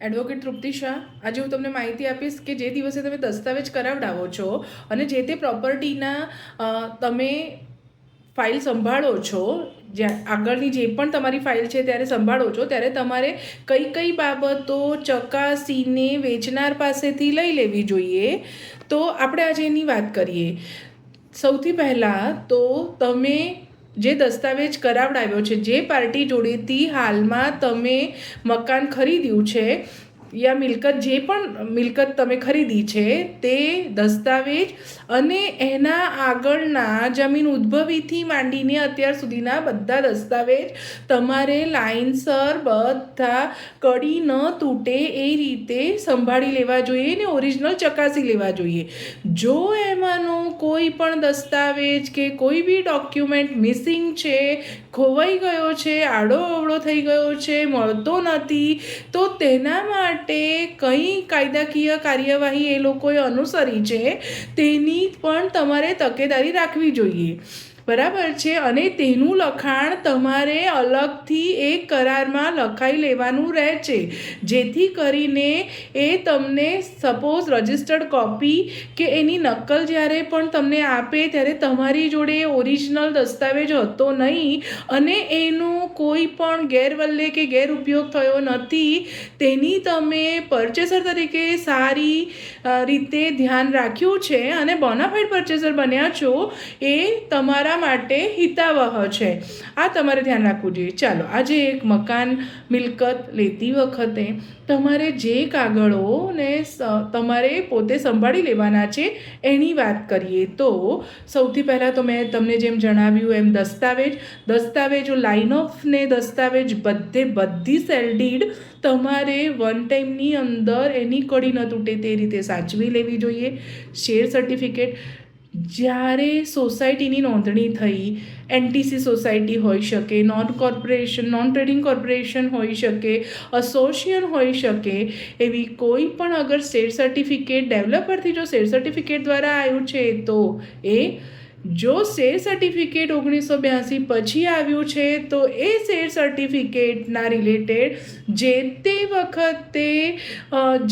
Advocate તૃપ્તિ શાહ, આજે હું તમને માહિતી આપીશ કે જે દિવસે તમે દસ્તાવેજ કરાવડાવો છો અને જે તે પ્રોપર્ટીના તમે ફાઇલ સંભાળો છો, જ્યાં આગળની જે પણ તમારી ફાઇલ છે ત્યારે સંભાળો છો, ત્યારે તમારે કઈ કઈ બાબતો ચકાસીને વેચનાર પાસેથી લઈ લેવી જોઈએ. તો આપણે આજે એની વાત કરીએ. સૌથી પહેલાં તો તમે જે દસ્તાવેજ કરાવડાવ્યો છે, જે પાર્ટી જોડેથી હાલમાં તમે મકાન ખરીદ્યું છે યા મિલકત, જે પણ મિલકત તમે ખરીદી છે તે દસ્તાવેજ અને એના આગળના જમીન ઉદ્ભવીથી માંડીને અત્યાર સુધીના બધા દસ્તાવેજ તમારે લાઇનસર બધા કડી ન તૂટે એ રીતે સંભાળી લેવા જોઈએ ને ઓરિજિનલ ચકાસી લેવા જોઈએ. જો એમાંનો કોઈ પણ દસ્તાવેજ કે કોઈ બી ડોક્યુમેન્ટ મિસિંગ છે, ખોવાઈ ગયો છે, આડો અવળો થઈ ગયો છે, મળતો નથી, તો તેના માટે કઈ કાયદાકીય કાર્યવાહી એ લોકોએ અનુસરી છે તેની પણ તમારે તકેદારી રાખવી જોઈએ. બરાબર છે. અને તેનું લખાણ તમારે અલગથી એક કરારમાં લખાઈ લેવાનું રહે છે, જેથી કરીને એ તમને સપોઝ રજિસ્ટર્ડ કોપી કે એની નકલ જ્યારે પણ તમને આપે ત્યારે તમારી જોડે ઓરિજિનલ દસ્તાવેજ હતો નહીં અને એનો કોઈ પણ ગેરવલ્લે કે ગેરઉપયોગ થયો નથી, તેની તમે પરચેસર તરીકે સારી રીતે ધ્યાન રાખ્યું છે અને બોનાફાઇડ પરચેસર બન્યા છો, એ તમારા માટે હિતાવહ છે. આ તમારે ધ્યાન રાખવું જોઈએ. ચાલો, આજે એક મકાન મિલકત લેતી વખતે તમારે જે કાગળોને તમારે પોતે સંભાળી લેવાના છે એની વાત કરીએ. તો સૌથી પહેલાં તો મેં તમને જેમ જણાવ્યું એમ દસ્તાવેજો લાઇન ઓફને દસ્તાવેજ બધી સેલ ડીડ તમારે વન ટાઈમની અંદર એની કડી ન તૂટે તે રીતે સાચવી લેવી જોઈએ. શેર સર્ટિફિકેટ, જ્યારે સોસાયટીની નોંધણી થઈ, એનટીસી સોસાયટી હોઈ શકે, નોન ટ્રેડિંગ કોર્પોરેશન હોઈ શકે, એસોસિએશન હોઈ શકે, એવી કોઈ પણ અગર શેર સર્ટિફિકેટ ડેવલપરથી જો શેર સર્ટિફિકેટ દ્વારા આવ્યું છે તો એ, જો શેર સર્ટિફિકેટ 1982 પછી આવ્યું છે તો એ શેર સર્ટિફિકેટના રિલેટેડ જે તે વખતે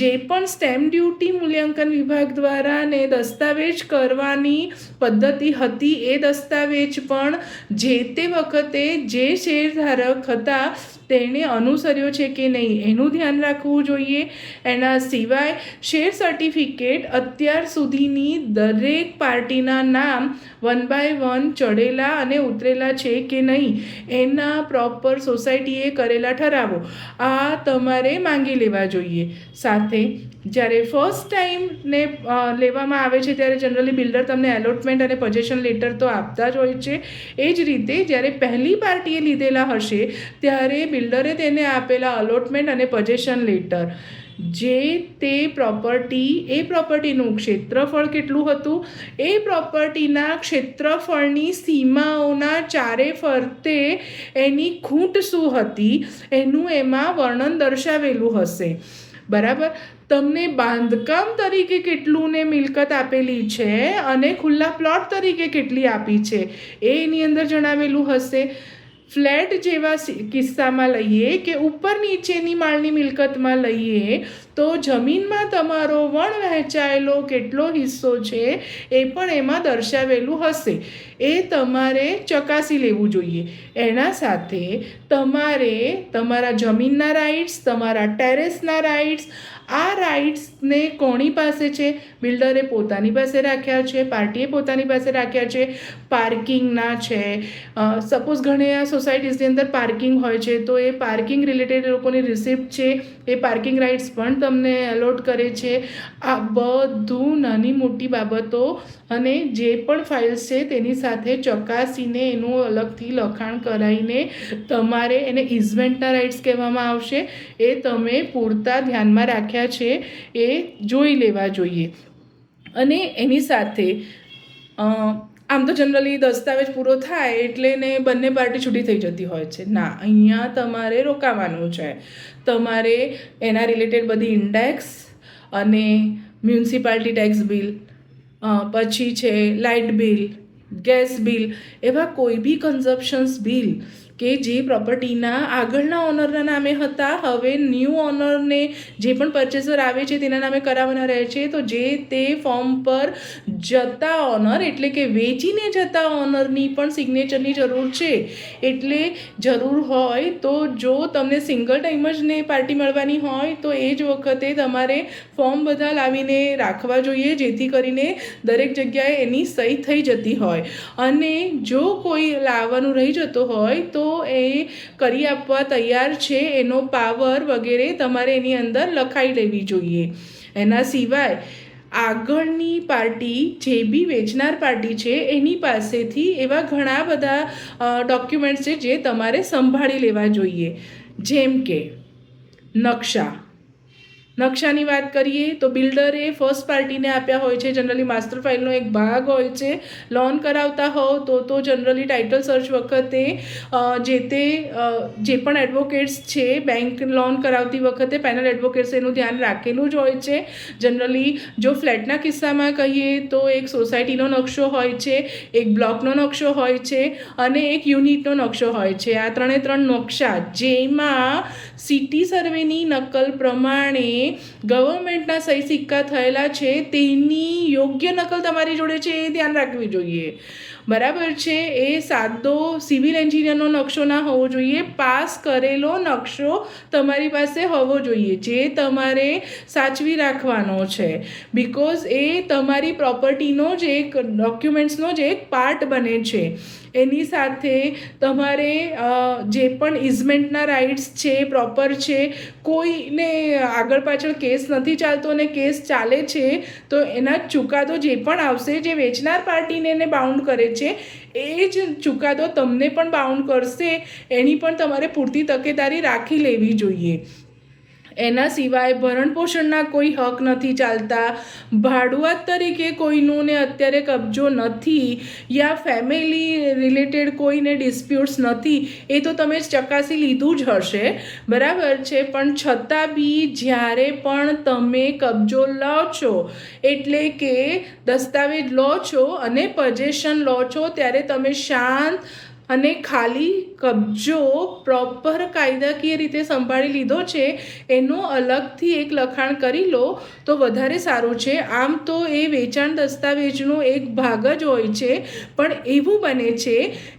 જે પણ સ્ટેમ્પ ડ્યુટી મૂલ્યાંકન વિભાગ દ્વારા ને દસ્તાવેજ કરવાની પદ્ધતિ હતી, એ દસ્તાવેજ પણ જે તે વખતે જે શેરધારક હતા તેણે અનુસર્યો છે કે નહીં એનું ધ્યાન રાખવું જોઈએ. એના સિવાય શેર સર્ટિફિકેટ અત્યાર સુધીની દરેક પાર્ટીના નામ 1 by 1 ચડેલા અને ઉતરેલા છે કે નહીં, એના પ્રોપર સોસાયટીએ કરેલા ઠરાવો આ તમારે માંગી લેવા જોઈએ. સાથે જ્યારે ફર્સ્ટ ટાઈમને લેવામાં આવે છે ત્યારે જનરલી બિલ્ડર તમને એલોટમેન્ટ અને પોઝેશન લેટર તો આપતા જ હોય છે. એ જ રીતે જ્યારે પહેલી પાર્ટીએ લીધેલા હશે ત્યારે બિલ્ડરે તેને આપેલા અલોટમેન્ટ અને પોઝેશન લેટર, જે તે પ્રોપર્ટી, એ પ્રોપર્ટીનું ક્ષેત્રફળ કેટલું હતું, એ પ્રોપર્ટીના ક્ષેત્રફળની સીમાઓના ચારે ફરતે એની ખૂંટ શું હતી એનું એમાં વર્ણન દર્શાવેલું હશે. બરાબર. તમને બાંધકામ તરીકે કેટલું ને મિલકત આપેલી છે અને ખુલ્લા પ્લોટ તરીકે કેટલી આપી છે એની અંદર જણાવેલું હશે. ફ્લેટ જેવા કિસ્સામાં લઈએ કે ઉપર નીચેની માળની મિલકતમાં લઈએ તો જમીનમાં તમારો વણ વહેંચાયેલો કેટલો હિસ્સો છે એ પણ એમાં દર્શાવેલું હશે. એ તમારે ચકાસી લેવું જોઈએ. એના સાથે તમારે તમારા જમીનના રાઇટ્સ, તમારા ટેરેસના રાઇટ્સ, આ રાઇટ્સને કોની પાસે છે, બિલ્ડરે પોતાની પાસે રાખ્યા છે, પાર્ટીએ પોતાની પાસે રાખ્યા છે, પાર્કિંગના છે. સપોઝ ઘણી સોસાયટીઝની અંદર પાર્કિંગ હોય છે તો એ પાર્કિંગ રિલેટેડ લોકોની રિસિપ્ટ છે, એ પાર્કિંગ રાઇટ્સ પણ તમને એલોટ કરે છે. આ બધું નાની મોટી બાબતો અને જે પણ ફાઇલ્સ છે તેની સાથે ચકાસીને એનું અલગથી લખાણ કરાવીને તમારે એને ઇઝમેન્ટના રાઇટ્સ કહેવામાં આવશે, એ તમે પૂરતા ધ્યાનમાં રાખ્યા છે એ જોઈ લેવા જોઈએ. અને એની સાથે આમ તો જનરલી દસ્તાવેજ પૂરો થાય એટલે ને બંને પાર્ટી છૂટી થઈ જતી હોય છે. ના, અહીંયા તમારે રોકાવાનું છે. તમારે એના રિલેટેડ બધી ઇન્ડેક્સ અને મ્યુનિસિપાલિટી ટેક્સ બિલ, પછી છે લાઇટ બિલ, ગેસ બિલ, એવા કોઈ બી કન્ઝપ્શન્સ બિલ કે જે પ્રોપર્ટીના આગળના ઓનરના નામે હતા, હવે ન્યૂ ઓનરને જે પણ પરચેસર આવે છે તેના નામે કરાવવાના રહે છે. તો જે તે ફોર્મ પર જતા ઓનર એટલે કે વેચીને જતા ઓનરની પણ સિગ્નેચરની જરૂર છે. એટલે જરૂર હોય તો જો તમને સિંગલ ટાઈમ જ ને પાર્ટી મળવાની હોય તો એ જ વખતે તમારે ફોર્મ બધા લાવીને રાખવા જોઈએ, જેથી કરીને દરેક જગ્યાએ એની સહી થઈ જતી હોય. અને જો કોઈ લાવવાનું રહી જતો હોય તો એ કરી આપવા તૈયાર છે, એનો પાવર વગેરે તમારે એની અંદર લખાઈ લેવી જોઈએ. એના સિવાય આગળની પાર્ટી જે બી વેચનાર પાર્ટી છે એની પાસેથી એવા ઘણા બધા ડોક્યુમેન્ટ્સ છે જે તમારે સંભાળી લેવા જોઈએ. જેમ કે નકશાની વાત કરીએ તો બિલ્ડરે ફર્સ્ટ પાર્ટીને આપ્યા હોય છે, જનરલી માસ્ટર ફાઇલનો એક ભાગ હોય છે. લોન કરાવતા હોવ તો જનરલી ટાઇટલ સર્ચ વખતે જે પણ એડવોકેટ્સ છે બેંક લોન કરાવતી વખતે પેનલ એડવોકેટ્સ એનું ધ્યાન રાખેલું જ હોય છે. જનરલી જો ફ્લેટના કિસ્સામાં કહીએ તો એક સોસાયટીનો નકશો હોય છે, એક બ્લોકનો નકશો હોય છે અને એક યુનિટનો નકશો હોય છે. આ ત્રણ નકશા જેમાં સિટી સર્વેની નકલ પ્રમાણે ગવર્મેન્ટના સહી સિક્કા થયેલા છે તેની યોગ્ય નકલ તમારી જોડે છે એ ધ્યાન રાખવી જોઈએ. બરાબર છે. એ સાદો સિવિલ એન્જિનિયરનો નકશો ના હોવો જોઈએ, પાસ કરેલો નકશો તમારી પાસે હોવો જોઈએ જે તમારે સાચવી રાખવાનો છે. બિકોઝ એ તમારી પ્રોપર્ટીનો જ એક ડોક્યુમેન્ટ્સનો જ એક પાર્ટ બને છે. એની સાથે તમારે જે પણ ઇઝમેન્ટના રાઇટ્સ છે પ્રોપર છે. કોઈને આગળ પાછળ કેસ નથી ચાલતો અને કેસ ચાલે છે તો એના ચુકાદો જે પણ આવશે, જે વેચનાર પાર્ટીને એને બાઉન્ડ કરે છે એ જ ચુકાદો તમને પણ બાઉન્ડ કરશે. એની પણ તમારે પૂરતી તકેદારી રાખી લેવી જોઈએ. એના સિવાય ભરણપોષણના કોઈ હક નથી ચાલતા, ભાડુઆત તરીકે કોઈનું ને અત્યારે કબજો નથી, યા ફેમિલી રિલેટેડ કોઈને ડિસ્પ્યુટ્સ નથી, એ તો તમે ચકાસી લીધું જ હશે. બરાબર છે. પણ છતાં બી જ્યારે પણ તમે કબજો લો છો એટલે કે દસ્તાવેજ લો છો અને પોઝેશન લો છો ત્યારે તમે શાંત અને ખાલી કબજો પ્રોપર કાયદાકીય રીતે સંભાળી લીધો છે એનો અલગથી એક લખાણ કરી લો તો વધારે સારું છે. આમ તો એ વેચાણ દસ્તાવેજનો એક ભાગ જ હોય છે, પણ એવું બને છે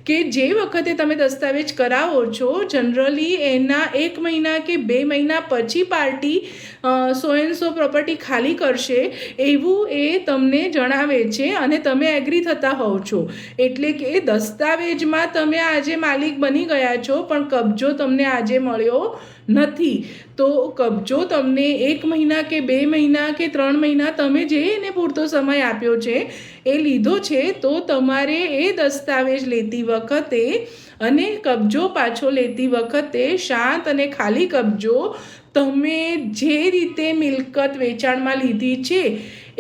કે જે વખતે તમે દસ્તાવેજ કરાવો છો જનરલી એના 1 મહિના કે 2 મહિના પછી party so and so property ખાલી કરશે એવું એ તમને જણાવે છે અને તમે એગ્રી થતા હોવ છો. એટલે કે દસ્તાવેજમાં તમે આજે માલિક બની ગયા છો પણ કબજો તમને આજે મળ્યો નથી. તો કબજો તમને 1 મહિના કે 2 મહિના કે 3 મહિના તમે જે એને પૂરતો સમય આપ્યો છે એ લીધો છે. તો તમારે એ દસ્તાવેજ લેતી વખતે અને કબજો પાછો લેતી વખતે શાંત અને ખાલી કબજો તમે જે રીતે મિલકત વેચાણમાં લીધી છે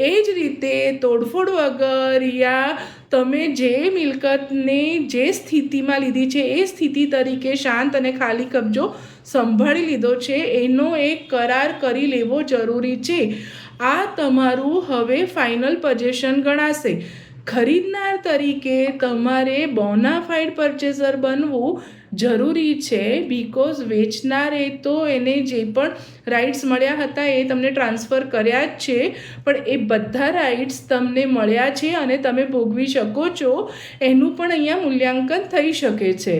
એ જ રીતે તોડફોડ વગર યા તમે જે મિલકતને જે સ્થિતિમાં લીધી છે એ સ્થિતિ તરીકે શાંત અને ખાલી કબજો સંભાળી લીધો છે એનો એક કરાર કરી લેવો જરૂરી છે. આ તમારું હવે ફાઇનલ પોઝેશન ગણાશે. ખરીદનાર તરીકે તમારે બોનાફાઇડ પરચેસર બનવું જરૂરી છે. બિકોઝ વેચનારે તો એને જે પણ રાઇટ્સ મળ્યા હતા એ તમને ટ્રાન્સફર કર્યા જ છે, પણ એ બધા રાઇટ્સ તમને મળ્યા છે અને તમે ભોગવી શકો છો એનું પણ અહીંયા મૂલ્યાંકન થઈ શકે છે.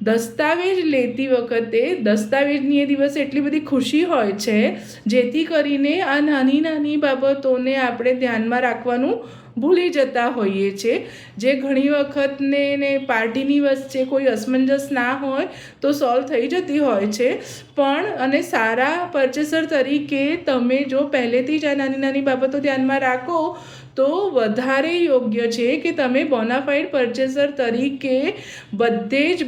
દસ્તાવેજ લેતી વખતે દસ્તાવેજની એ દિવસે એટલી બધી ખુશી હોય છે જેથી કરીને આ નાની બાબતોને આપણે ધ્યાનમાં રાખવાનું ભૂલી જતા હોઈએ છીએ, જે ઘણી વખતને પાર્ટીની વચ્ચે કોઈ અસમંજસ ના હોય તો સોલ્વ થઈ જતી હોય છે. પણ અને સારા પરચેસર તરીકે તમે જો પહેલેથી જ આ નાની બાબતો ધ્યાનમાં રાખો તો વધારે યોગ્ય છે કે તમે બોનાફાઇડ પરચેસર તરીકે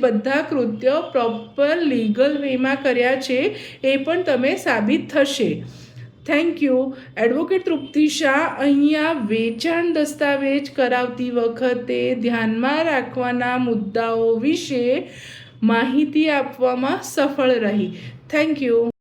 બધા કૃત્યો પ્રોપર લીગલ વેમાં કર્યા છે એ પણ તમે સાબિત થશે. Thank you. એડવોકેટ તૃપ્તિ શાહ અહીંયા વેચાણ દસ્તાવેજ કરાવતી વખતે ધ્યાનમાં રાખવાના મુદ્દાઓ વિશે માહિતી આપવામાં સફળ રહી. Thank you.